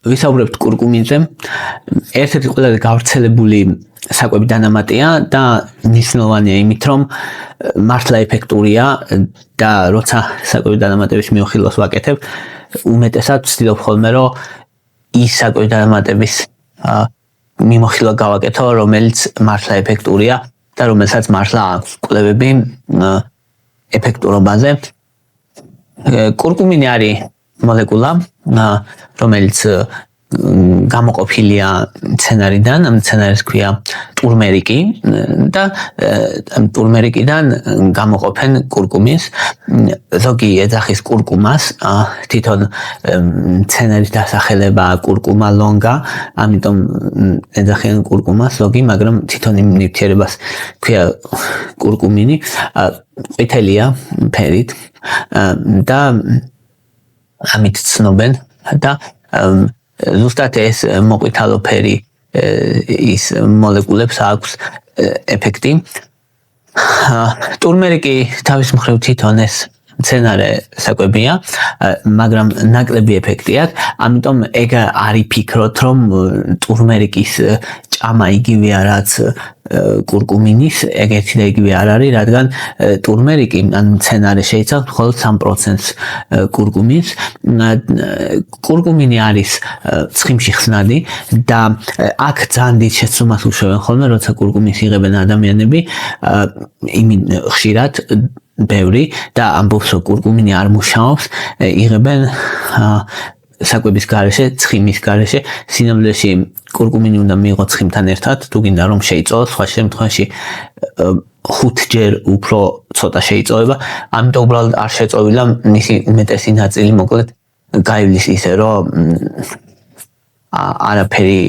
ვისაუბრებთ კურკუმინზე. ერთ-ერთი ყველაზე გავრცელებული საკვები დანამატია და მნიშვნელოვანია იმით, რომ მართლა ეფექტურია და როცა საკვები დანამატების მიუხილოს ვაკეთებ, უმეტესად ვცდილობ ხოლმე, რომ ის საკვები დანამატების მიმოხილვა გავაკეთო, რომელიც მართლა ეფექტურია და რომელსაც მართლა აქვს კვლევები ეფექტურობაზე. კურკუმინი არის მოლეკულა, რომელიც გამოყოფილია მცენარიდან, ამ მცენარეს ქვია ტურმერიკი და ტურმერიკიდან გამოყოფენ კურკუმინს. ზოგი ეძახის კურკუმას, თვითონ მცენარის დასახელება კურკუმა ლონგა, ამიტომ ეძახიან კურკუმას ზოგი, მაგრამ თვითონ იმ ნივთიერებას ქვია კურკუმინი, ყვითელია ფერით და ამით ცნობენ და ზუსტად ეს მოყვითალო ფერი ის მოლეკულებს აქვს ეფექტი. ტურმერიკი თავის მხრივ თვითონ ეს მცენარე საკვებია, მაგრამ ნაკლები ეფექტი აქვს, ამიტომ ეგ არ იფიქროთ, რომ ტურმერიკის ჭამა იგივე რაც კურკუმინის, ეგეთი და იგივე არ არის, რადგან ტურმერიკი ან მცენარე შეიცავს მხოლოდ 3%-ს კურკუმინს. კურკუმინი არის ცხიმში ხსნადი და აქ ძალიან დიდ შეცდომას უშევენ ხოლმე, როცა კურკუმინს იღებენ ადამიანები, იმინ ხშირად ბევრი და ამბობს, რომ კურკუმინი არ მუშაობს, იღებენ საკვების გარეშე, ცხიმის გარეშე. სინამდვილეში კურკუმინი უნდა მიიღო ცხიმთან ერთად, თუ გინდა რომ შეიწოვოს, სხვა შემთხვევაში 5-ჯერ უფრო ცოტა შეიწოვება, ამიტომ უბრალოდ არ შეწოვილა, მისი უმეტესი ნაწილი მოკლედ გაივლის ისე, რომ არაფერი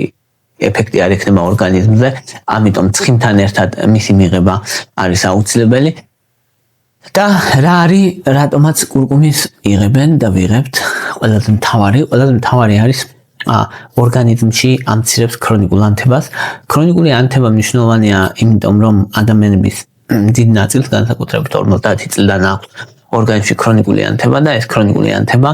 ეფექტი არ ექნება ორგანიზმზე, ამიტომ ცხიმთან ერთად მისი მიღება არის აუცილებელი. და რა არის, რატომაც კურკუმინს იღებენ და ვიღებთ, ყველაზე მთავარი არის ორგანიზმში ამცირებს ქრონიკულ ანთებას. ქრონიკული ანთება მნიშვნელოვანია, იმიტომ რომ ადამიანების დიდ ნაწილს, განსაკუთრებით 50 წლიდან აქვს ორგანიზმში ქრონიკული ანთება და ეს ქრონიკული ანთება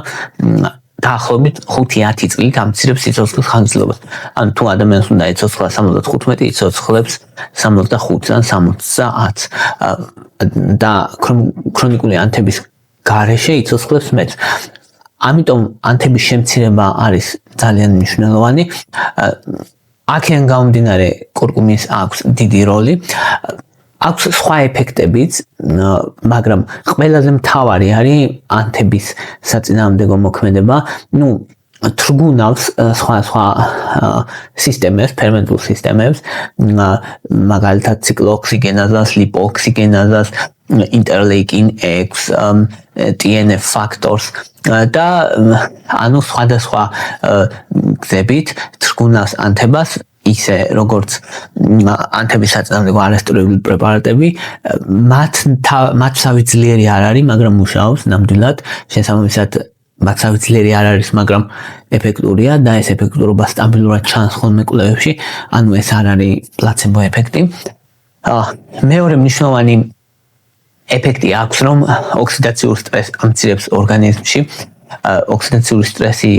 დაახლოებით 5-10 წლით ამცირებს სიცოცხლის ხანგრძლივობას. ან თუ ადამიანს უნდა იცოცხლა 75, იცოცხლებს 65-დან 70 და ქრონიკული ანთების გარეშე იცოცხლებს მეტს. ამიტომ ანთების შემცირება არის ძალიან მნიშვნელოვანი. აქედან გამომდინარე კურკუმინს აქვს დიდი როლი. აქვს სხვა ეფექტებიც, მაგრამ ყველაზე მთავარი არის ანთების საწინააღმდეგო მოქმედება. თრგუნავს სხვა სისტემებს, ფერმენტულ სისტემებს, მაგალითად ციკლოოქსიგენაზას, ლიპოოქსიგენაზას, ინტერლეიკინ X, TNF ფაქტორს და ანუ სხვადასხვა გზებით თრგუნავს ანთებას, ისე როგორც ანთების საწინააღმდეგო არასტруктურული პრეპარატები, მათსავე ძლიერი არ არის, მაგრამ მუშაობს ნამდვილად, შესაბამისად მათსავე ძლიერი არ არის, მაგრამ ეფექტურია და ეს ეფექტურობა სტაბილურად ჩანს ხოლმე კვლევებში, ანუ ეს არ არის პლაცებო ეფექტი. მეორე მნიშვნელოვანი ეფექტი აქვს, რომ ოქსიდაციურ სტრესს ამცირებს ორგანიზმში. ოქსიდაციური სტრესი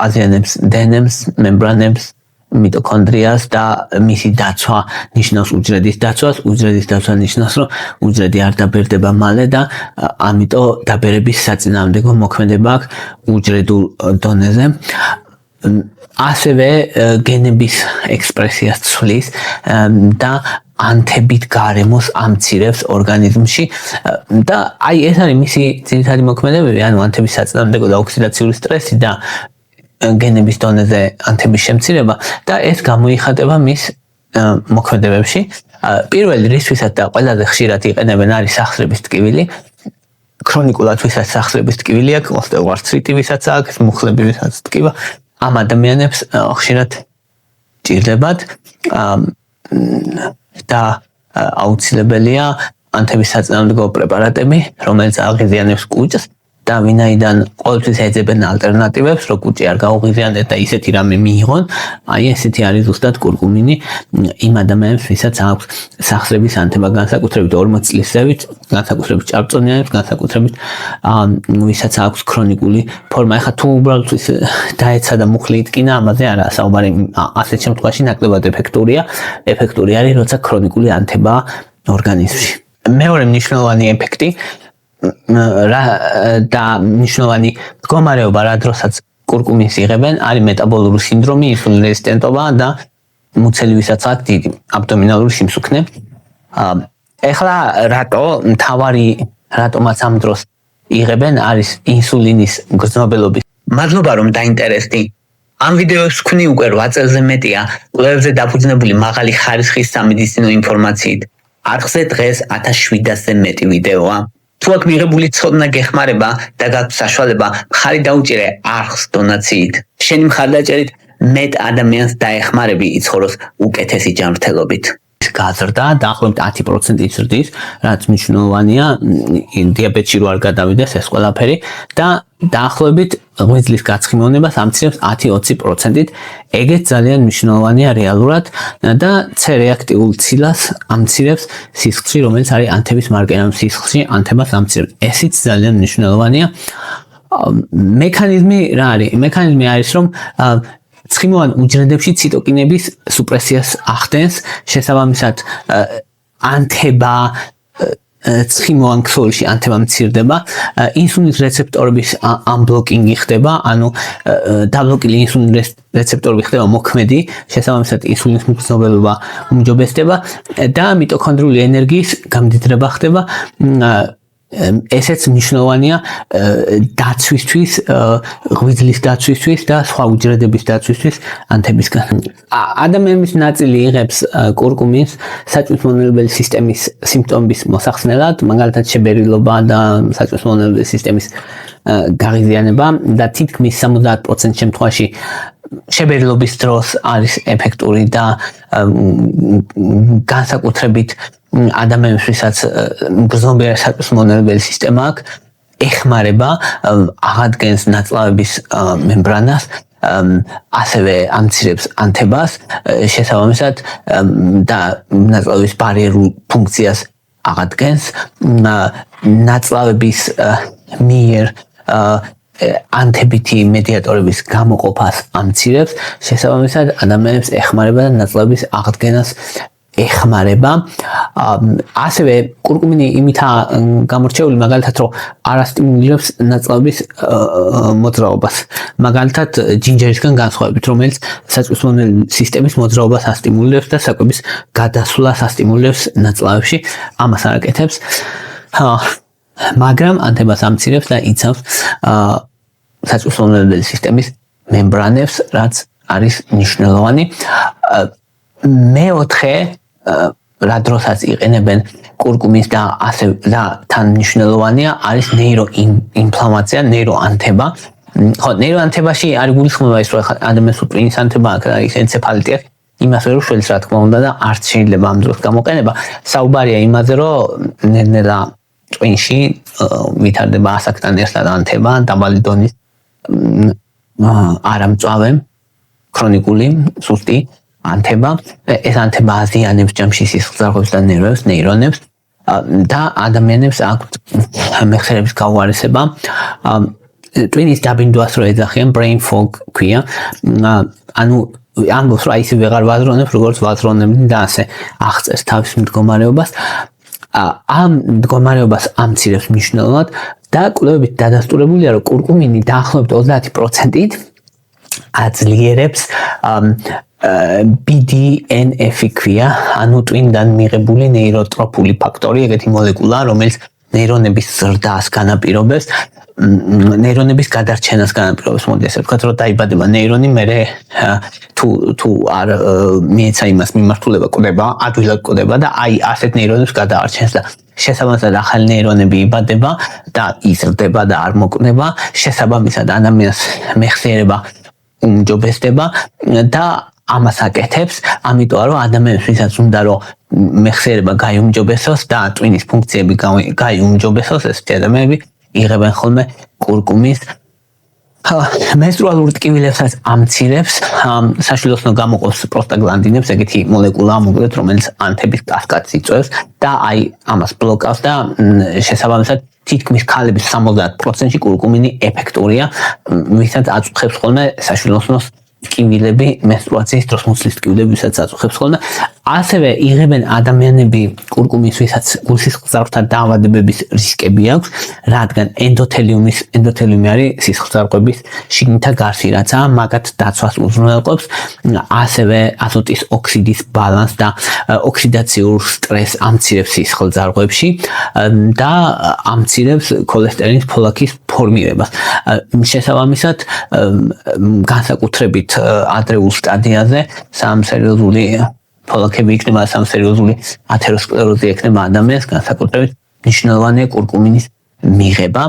აზიანებს დნმ-ს, მემბრანებს, მიტოქონდრიას და მისი დაცვა ნიშნავს უჯრედის დაცვას. უჯრედის დაცვა ნიშნავს, რომ უჯრედი არ დაბერდება მალე და ამიტომ დაბერების საწინააღმდეგო მოქმედება აქვს უჯრედულ დონეზე. ასევე გენების ექსპრესიას ცვლის და ანთებით გარემოს ამცირებს ორგანიზმში და ეს არის მისი ძირითადი მოქმედებები, ანუ ანთების საწინააღმდეგო და ოქსიდაციური სტრესი და გენების დონეზე ანთების შემცირება და ეს გამოიხატება მის მოქმედებებში. პირველი რისთვისაც და ყველაზე ხშირად იყენებენ არის სახსრების ტკივილი. ქრონიკულად ვისაც სახსრების ტკივილი აქვს, ოსტეოარტრიტი ვისაც აქვს, მუხლები ვისაც ტკივა, ამ ადამიანებს ხშირად ჭირდებათ და აუცილებელია ანთების საწინააღმდეგო პრეპარატები, რომელიც აღიზიანებს კუჭს და ვინაიდან ყოველთვის ეძებენ ალტერნატივებს, რო კუჭი არ გაუღიზიანდეს და ისეთი რამე მიიღონ, აი ესეთი არის ზუსტად კურკუმინი იმ ადამიანებს, ვისაც აქვს სახსრების ანთება, განსაკუთრებით 40 წლის ზევით, განსაკუთრებით ჭარბწონიანებს, განსაკუთრებით ვისაც აქვს ქრონიკული ფორმა. ეხლა თუ უბრალოდ დაეცა და მუხლი იტკინა, ამაზე არაა საუბარი. ასეთ შემთხვევაში ნაკლებად ეფექტური არის, როცა ქრონიკული ანთებაა ორგანიზმში. მეორე მნიშვნელოვანი ეფექტი და მნიშვნელოვანი მდგომარეობა, რა დროსაც კურკუმინს იღებენ, არის მეტაბოლური სინდრომი, ინსულინ რეზისტენტობა და მუცელი, ვისაც აქვს დიდი აბდომინალური სიმსუქნე. ეხლა რატომაც ამ დროს იღებენ არის ინსულინის გრძნობელობის. მადლობა რომ დაინტერესდი. ამ ვიდეოს ვქნი უკვე 8 წელზე მეტია კვლევებზე დაფუძნებული მაღალი ხარისხის სამედიცინო ინფორმაციით. არხზე დღეს 1700-ზე მეტი ვიდეოა. თუ აქ მიღებული ცოდნა გეხმარება და გაქვს საშუალება, მხარი დაუჭირე არხს დონაციით. შენი მხარდაჭერით მეტ ადამიანს დაეხმარები იცხოვროს უკეთესი ჯანმრთელობით. გაზრდა დაახლოებით 10% იზრდის, რაც მნიშვნელოვანია დიაბეტში რო არ გადავიდეს ეს ყველაფერი და დაახლოებით ღვიძლის გაცხიმოვნებას ამცირებს 10-20%-ით. ეგეც ძალიან მნიშვნელოვანია რეალურად და C-რეაქტიულ ცილას ამცირებს სისხლში, რომელიც არის ანთების მარკერი, სისხლში ანთებას ამცირებს. ესიც ძალიან მნიშვნელოვანია. მექანიზმი რა არის? მექანიზმი არის რომ ცხიმოვან უჯრედებში ციტოკინების სუპრესიას ახდენს, შესაბამისად ანთება ცხიმოვან ქსოვილში ანთება მცირდება, ინსულინის რეცეპტორების ამბლოკინგი ხდება, ანუ დაბლოკილი ინსულინის რეცეპტორები ხდება მოქმედი, შესაბამისად ინსულინის მგრძნობელობა უმჯობესდება და მიტოქონდრიული ენერგიის გამდიდრება ხდება. ესეც მნიშვნელოვანია დაცვისთვის, ღვიძლის დაცვისთვის და სხვა უჯრედების დაცვისთვის ანთებისგან. ადამიანის ნაწილი იღებს კურკუმინს საჭმელმონელებელი სისტემის სიმპტომების მოსახსნელად, მაგალითად შებერილობა და საჭმელმონელებელი სისტემის გაღიზიანება და თითქმის 70% შემთხვევაში შებერილობის დროს არის ეფექტური და განსაკუთრებით ადამიანის ვისაც მგრძნობიარე საჭმელმონელებელი სისტემა აქვს, ეხმარება, აღადგენს ნაწლავების მემბრანას, ასევე ამცირებს ანთებას, შესაბამისად და ნაწლავების ბარიერულ ფუნქციას აღადგენს, ნაწლავების მიერ ანთებითი მედიატორების გამოყოფას ამცირებს, შესაბამისად ადამიანებს ეხმარება და ნაწლავების აღდგენას ეხმარება. ასევე კურკუმინი იმითაა გამორჩეული, მაგალითად, რომ არ ასტიმულირებს ნაწლავების მოძრაობას. მაგალითად, ჯინჯერისგან განსხვავებით, რომელიც საჭმელმონელებელი სისტემის მოძრაობას ასტიმულირებს და საკვების გადასვლას ასტიმულირებს ნაწლავებში, ამას არ აკეთებს. მაგრამ ანთებას ამცირებს და იცავს საჭმელმონელებელი სისტემის მემბრანებს, რაც არის მნიშვნელოვანი. მეოთხე რა დროსაც იყენებენ კურკუმინს და თან მნიშვნელოვანია არის ნეიროინფლამაცია, ნეიროანთება. ხო, ნეიროანთებაში არის გულისხმობა ის, რომ ადამიანს უპრინის ანთება აქვს, ენცეფალიტი აქვს, იმას ვერ უშველს რა თქმა უნდა და არც შეიძლება ამ დროს გამოყენება. საუბარია იმაზე, რომ ნელ-ნელა წვინში ვითარდება ასაკთან ერთად ანთება, დაბალი დონის არამწვავე ქრონიკული სუსტი ანთება. ეს ანთება აზიანებს ჯამში სისხლძარღვებს და ნერვებს, ნეირონებს და ადამიანებს აქვთ მეხსიერების გაუარესება. ტვინის დაბინდვას რო ეძახიან, brain fog ქვია. ანუ ამბობს, რომ ისე ვეღარ ვაზრონებ, როგორც ვაზრონებდი და ასე აღწერს თავის მდგომარეობას. ამ მდგომარეობას ამცირებს მნიშვნელოვნად და კვლევებით დადასტურებულია, რომ კურკუმინი დაახლოებით 30%-ით აძლიერებს BDNF-ი ქვია, ანუ ტვინიდან მიღებული ნეიროტროფული ფაქტორი, ეგეთი მოლეკულა, რომელიც ნეირონების ზრდას განაპირობებს, ნეირონების გადარჩენას განაპირობებს. მოდი ასე ვთქვათ, რომ დაიბადება ნეირონი, მერე თუ არ მიეცა იმას მიმართულება კვდება, ადვილად კვდება და აი ასეთ ნეირონებს გადაარჩენს და შესაბამისად ახალი ნეირონები იბადება და იზრდება და არ მოკვდება, შესაბამისად ადამიანს მეხსიერება უმჯობესდება და ამას აკეთებს, ამიტომ რომ ადამიანს ვისაც უნდა რომ მეხსიერება გაიუმჯობესოს და ტვინის ფუნქციები გაიუმჯობესოს, ეს ადამიანები იღებენ ხოლმე კურკუმის menstrualურ ტკივილებსაც ამცირებს, საშვილოსნო გამოყოფს პროსტაგლანდინებს, ეგეთი მოლეკულა მოკლედ, რომელიც ანთების კასკადს იწვევს და აი ამას ბლოკავს და შესაბამისად თითქმის ქალების 70%-ში კურკუმინი ეფექტურია, ვისაც აწუხებს ხოლმე საშვილოსნოს ტკივილები, menstruაციის დროს მუცლის ტკივილები, ვისაც აწუხებს ხოლმე. ასევე იღებენ ადამიანები კურკუმის, ვისაც სისხლძარღვთა დაავადებების რისკები აქვს, რადგან ენდოთელიუმი არის სისხლძარღვების შიგნითა გარსი, რაც მაგათ დაცვას უზრუნველყოფს, ასევე აზოტის ოქსიდის ბალანსს და ოქსიდაციურ სტრესს ამცირებს სისხლძარღვებში და ამცირებს ქოლესტერინის ფოლაქის ფორმირებას. შესაბამისად, განსაკუთრებით ადრეულ სტადიაზე სამსერიოზული ფოლაქები იქნება, სამსერიოზული ათეროსკლეროზი ექნება ადამიანს, განსაკუთრებით მნიშვნელოვანია კურკუმინის მიღება.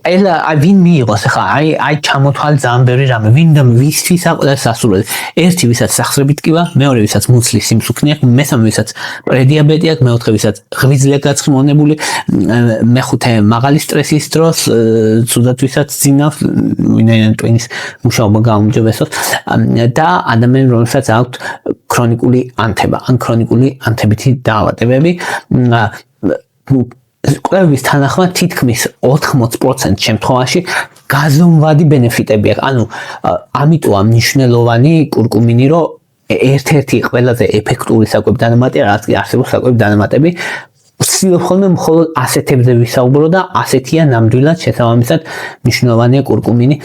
ვინ მიიღოს ახლა აი ჩამოთვალე ძალიან ბევრი რამე, ვისთვის აყოლებს სასურველი. ერთი ვისაც სახსრები ტკივა, მეორე ვისაც მუცლის სიმსუქნე აქვს, მესამე ვისაც პრედიაბეტი აქვს, მეოთხე ვისაც ღვიძლია გაცხიმონებული, მეხუთე მაღალი სტრესის დროს, ცუდად ვისაც ძინავს, ვინაიდან ტვინის მუშაობა გაუმჯობესოს და ადამიანს რომელსაც აქვს ქრონიკული ანთება, ან ქრონიკული ანთებითი დაავადებები. კვლევების თანახმად თითქმის 80% შემთხვევაში გაზომვადი ბენეფიტები აქვს. ანუ ამიტომა მნიშვნელოვანი კურკუმინი, რომ ერთ-ერთი ყველაზე ეფექტური საკვები დანამატი, რაც კი არსებობს საკვები დანამატები, ვცდილობ ხოლმე მხოლოდ ასეთებზე ვისაუბრო და ასეთია ნამდვილად შესაბამისად მნიშვნელოვანია კურკუმინი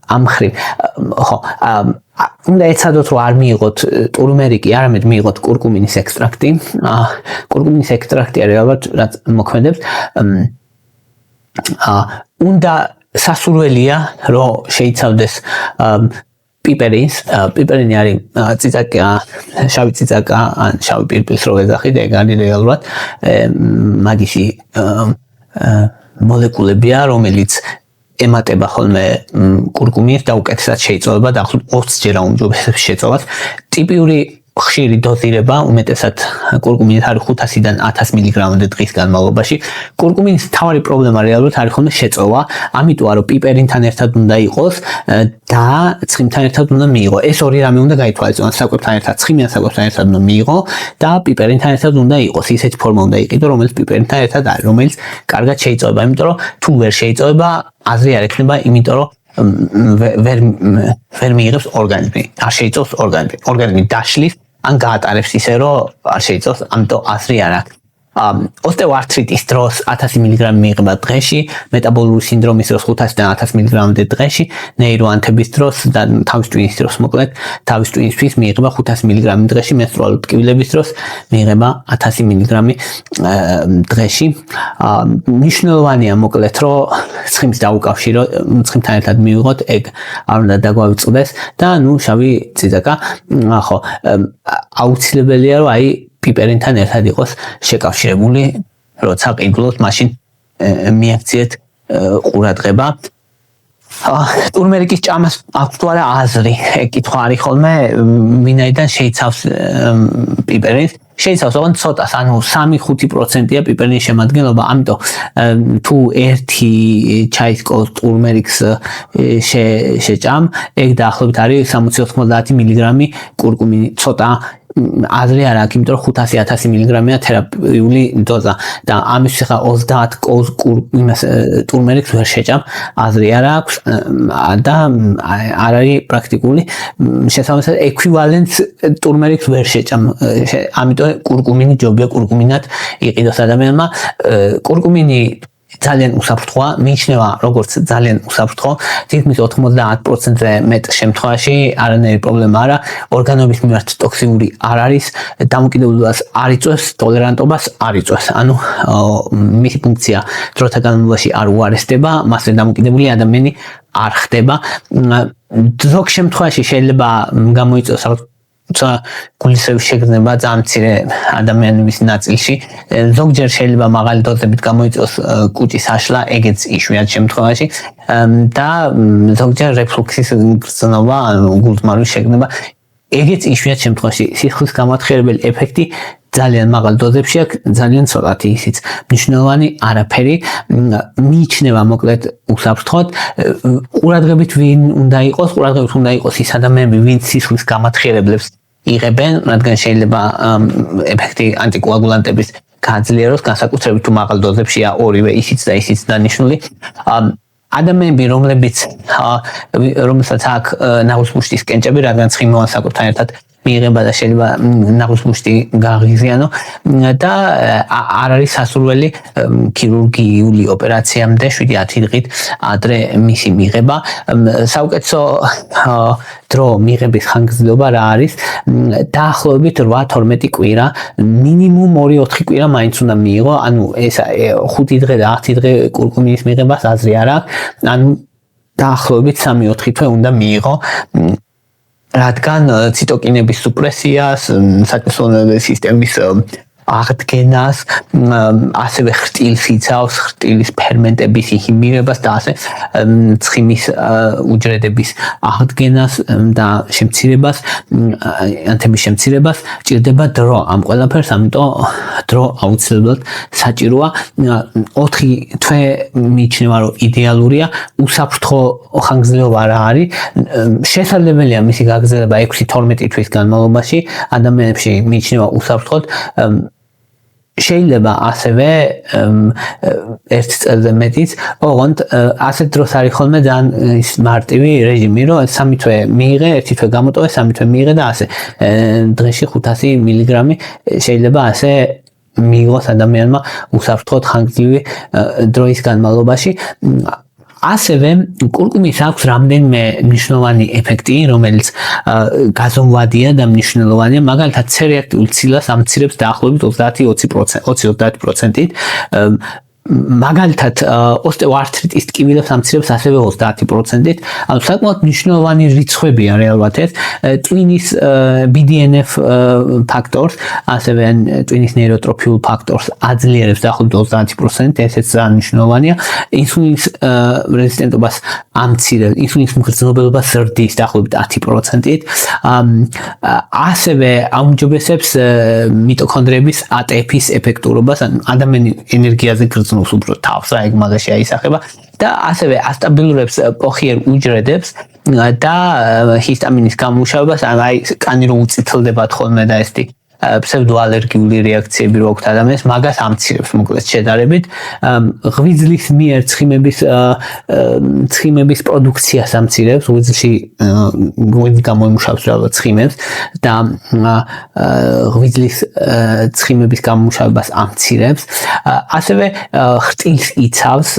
ამ მხრივ. ხო, უნდა ეცადოთ, რომ არ მიიღოთ ტურმერიკი, არამედ მიიღოთ კურკუმინის ექსტრაქტი. კურკუმინის ექსტრაქტი არის ალბათ, რაც მოქმედებს. უნდა სასურველია, რომ შეიცავდეს პიპერინი არის ციცაკა, შავი ციცაკა, ან შავი პირპილს რო ეძახით, ეგ არის რეალურად მაგისი მოლეკულებია, რომელიც ემატება ხოლმე კურკუმინს და უკეთესად შეიწოვება და 20-ჯერ აუმჯობესებს შეწოვას. ტიპიური ხშირი დოზირება, უმეტესად კურკუმინის არის 500-დან 1000 მგ-მდე დღის განმავლობაში. კურკუმინის მთავარი პრობლემა რეალურად არის ხოლმე შეწოვა, ამიტომ რომ პიპერინთან ერთად უნდა იყოს და ცხიმთან ერთად უნდა მიიღო. ეს ორი რამე უნდა გაითვალისწინოს, საკვებთან ერთად, ცხიმიან საკვებთან ერთად უნდა მიიღო და პიპერინთან ერთად უნდა იყოს. ისეთი ფორმა უნდა იყიდო, რომელიც პიპერინთან ერთად არის, რომელიც კარგად შეიწოვება, იმიტომ რომ თუ ვერ შეიწოვება, აზრი არ ექნება, იმიტომ რომ ვერ მიიღებს ორგანიზმი, არ შეიწოვს ორგანიზმი. ორგანიზმი დაშლის ან გაატარებს ისე, რომ არ შეიწოვს, ამიტომ აზრი არ აქვს. ოსტეოართრიტის დროს 1000 მგ მიიღება დღეში, მეტაბოლური სინდრომის დროს 500-დან 1000 მგ-მდე დღეში, ნეიროანთების დროს და თავის ტვინის დროს მოკლედ, თავის ტვინისთვის მიიღება 500 მგ დღეში, menstrualურ ტკივილების დროს მიიღება 1000 მგ დღეში. მნიშვნელოვანია მოკლედ, რომ ცხიმს დაუკავშირო, ცხიმთან ერთად მივიღოთ, ეგ არ უნდა დაგვავიწყდეს და შავი ციცაკა, ხო, აუცილებელია, რომ აი პიპერინთან ერთად იყოს შეკავშირებული, როცა ყიდულობთ, მაშინ მიაქციეთ ყურადღება. ტურმერიკის ჭამას აქვს თუ არა აზრი, ეგ კითხვა არის ხოლმე, ვინაიდან შეიცავს პიპერინს. შეიცავს ოღონდ ცოტას, ანუ 3-5%-ია პიპერინის შემადგენლობა, ამიტომ თუ ერთი ჩაისკოს ტურმერიკს შეჭამ, ეგ დაახლოებით არის 60-90 მგ კურკუმინი, ცოტა აზრი არ აქვს, იმიტომ რომ 500-1000 მგ-ია თერაპიული დოზა და ამის ხა 30 კოლს ტურმერიკს ვერ შეჭამ, აზრი არ აქვს და არ არის პრაქტიკული. შესაბამისად ეკვივალენტს ტურმერიკს ვერ შეჭამ, ამიტომ კურკუმინი ჯობია კურკუმინად იყიდოს ადამიანმა. კურკუმინი ძალიან უსაფრთხოა, მიიჩნევა როგორც ძალიან უსაფრთხო, თითქმის 90%-ზე მეტ შემთხვევაში არანაირი პრობლემა არა, ორგანოების მიმართ ტოქსიური არ არის, დამოკიდებულებას არ იწვევს, ტოლერანტობას არ იწვევს. ანუ მისი ფუნქცია დროთა განმავლობაში არ უარესდება, მასზე დამოკიდებული ადამიანი არ ხდება. ზოგ შემთხვევაში შეიძლება გამოიწვევს გულისრევის შეგრძნება ძალიან მცირე ადამიანების ნაწილში. ზოგჯერ შეიძლება მაღალი დოზებით გამოიწვევს კუჭის აშლა, ეგეც იშვიათ შემთხვევაში და ზოგჯერ რეფლუქსის გრძნობა, გულწმარვის შეგრძნება, ეგეც იშვიათ შემთხვევაში. სისხლის გამათხიერებელი ეფექტი ძალიან მაღალ დოზებში აქვს ძალიან ცოტათი ისიც მნიშვნელოვანი არაფერი მიიჩნევა მოკლედ უსაფრთხოდ ყურადღებით ვინ უნდა იყოს ის ადამიანები ვინც სისხლის გამათხიერებლებს იღებენ რადგან შეიძლება ეფექტი ანტიკოაგულანტების გაძლიეროს განსაკუთრებით თუ მაღალ დოზებშია ორივე ისიც და ისიც დანიშნული ადამიანები რომელსაც აქვს ნაღვისმუშტის კენჭები რადგან ცხიმოვან საკუთთან ერთად მიიღება და შეიძლება ნაღვისმუშტი გააღიზიანო და არ არის სასურველი ქირურგიული ოპერაციამდე 7-10 დღით ადრე მისი მიღება საუკეთესო დრო მიღების ხანგრძლივობა რა არის დაახლოებით 8-12 კვირა მინიმუმ 2-4 კვირა მაინც უნდა მიიღო ანუ ეს 5 დღე და 10 დღე კურკუმინის მიღებას აზრი არ აქვს ანუ დაახლოებით 3-4 თვე უნდა მიიღო რადგან ციტოკინების სუპრესიას, საწესოებრივი სისტემის აღდგენას, ასევე ხრტილს იცავს, ხრტილის ფერმენტების ინჰიბირებას და ასე ცხიმის უჯრედების აღდგენას და შემცირებას, ანთების შემცირებას ჭირდება დრო ამ ყველაფერს, ამიტომ დრო აუცილებლად საჭიროა. 4 თვე მიიჩნევა, რომ იდეალურია, უსაფრთხო ხანგრძლივობა რა არის. შესაძლებელია მისი გაგრძელება 6-12 თვის განმავლობაში, ადამიანებში მიიჩნევა უსაფრთხოდ შეიძლება ასევე ერთ წელზე მეტიც, ოღონდ ასეთ დროს არის ხოლმე ძალიან ის მარტივი რეჟიმი, რომ 3 თვე მიიღე, 1 თვე გამოტოვე, 3 თვე მიიღე და ასე დღეში 500 მილიგრამი შეიძლება ასე მიიღოს ადამიანმა უსაფრთხოდ ხანგრძლივი დროის განმავლობაში. ასევე კურკუმის აქვს რამდენიმე მნიშვნელოვანი ეფექტი, რომელიც გაზომვადია და მნიშვნელოვანია, მაგალითად C-რეაქტიულ ცილას ამცირებს დაახლოებით 30-30%-ით. მაგალითად ოსტეოართრიტის ტკივილებს ამცირებს ასევე 30%-ით. ანუ საკმაოდ მნიშვნელოვანი რიცხვებია რეალურად ეს. ტვინის BDNF ფაქტორს, ასევე ტვინის ნეიროტროფიულ ფაქტორს აძლიერებს დაახლოებით 30%, ესეც ძალიან მნიშვნელოვანია. ინსულინის რეზისტენტობას ამცირებს, ინსულინის მგრძნობელობას ზრდის დაახლოებით 10%-ით. ასევე აუმჯობესებს მიტოქონდრიების ATP-ის ეფექტურობას, ანუ ადამიანი ენერგიაზე გრძნობს უფრო თავს, რა ეგ მაგაში აისახება და ასევე ასტაბილურებს პოხიერ უჯრედებს და ჰისტამინის გამომუშავებას, აი კანი რომ უწითლდება ხოლმე და ესეთი ფსევდოალერგიული რეაქციები რო აქვს ადამიანს, მაგას ამცირებს მოკლედ შედარებით. ღვიძლის მიერ ცხიმების პროდუქციას ამცირებს, ღვიძლში ღვიძლი გამოიმუშავებს რაღაც ცხიმებს და ღვიძლის ცხიმების გამომუშავებას ამცირებს. ასევე ხრტილს იცავს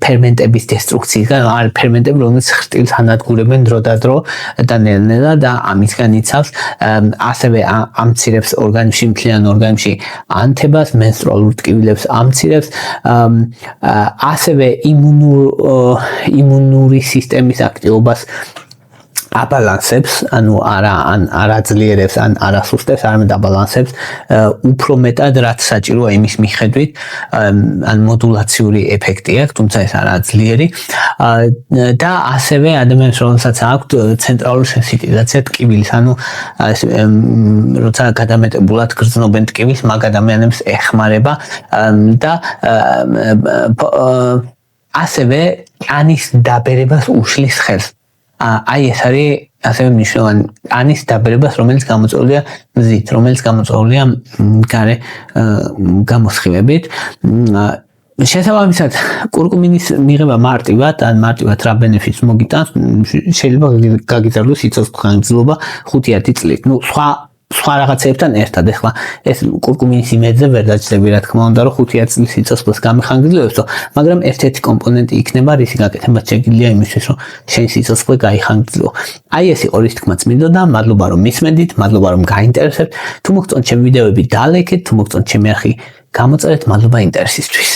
ფერმენტების დესტრუქციისგან, არის ფერმენტები, რომლებიც ხრტილს ანადგურებენ დრო და დრო და ნელ-ნელა და ამისგან იცავს. ასევე ამცირებს ორგანიზმში, მთლიან ორგანიზმში ანთებას, მენსტრუალურ ტკივილებს ამცირებს, ასევე იმუნური სისტემის აქტივობას აბალანსებს, ანუ არ აძლიერებს, არ ასუსტებს, არამედ აბალანსებს, უფრო მეტად რაც საჭიროა იმის მიხედვით, ან მოდულაციური ეფექტი აქვს, თუმცა ეს არ აძლიერი და ასევე ადამიანს რომელსაც აქვს ცენტრალური სენსიტივიზაცია ტკივილის, ანუ როცა გადამეტებულად გრძნობენ ტკივილს, მაგ ადამიანებს ეხმარება და ასევე კანის დაბერებას უშლის ხელს. აი ეს არის ასევე მნიშვნელოვანი კანის დაბერებას, რომელიც გამოწვეულია მზით, რომელიც გამოწვეულია გარე გამოსხივებით. შესაბამისად, კურკუმინის მიღება მარტივად რა ბენეფიტს მოგიტანს, შეიძლება გაგიზარდოს სიცოცხლის ხანგრძლივობა 5-10 წლით. ნუ სხვა რაღაცებთან ერთად, ეხლა ეს კურკუმინის იმედზე ვერ დაჯდები, რა თქმა უნდა, რომ 5-10 წლის სიცოცხლეს გამიხანგრძლივებსო, მაგრამ ერთ-ერთი კომპონენტი იქნება, რისი გაკეთებაც შეგიძლია იმისთვის, რომ შენი სიცოცხლე გაიხანგრძლივო. აი ეს იყო რის თქმა წმინდოდა, მადლობა რომ მისმენდით, მადლობა რომ გაინტერესებთ. თუ მოგწონთ ჩემი ვიდეოები, დალაიქეთ, თუ მოგწონთ ჩემი არხი, გამოწერეთ, მადლობა ინტერესისთვის.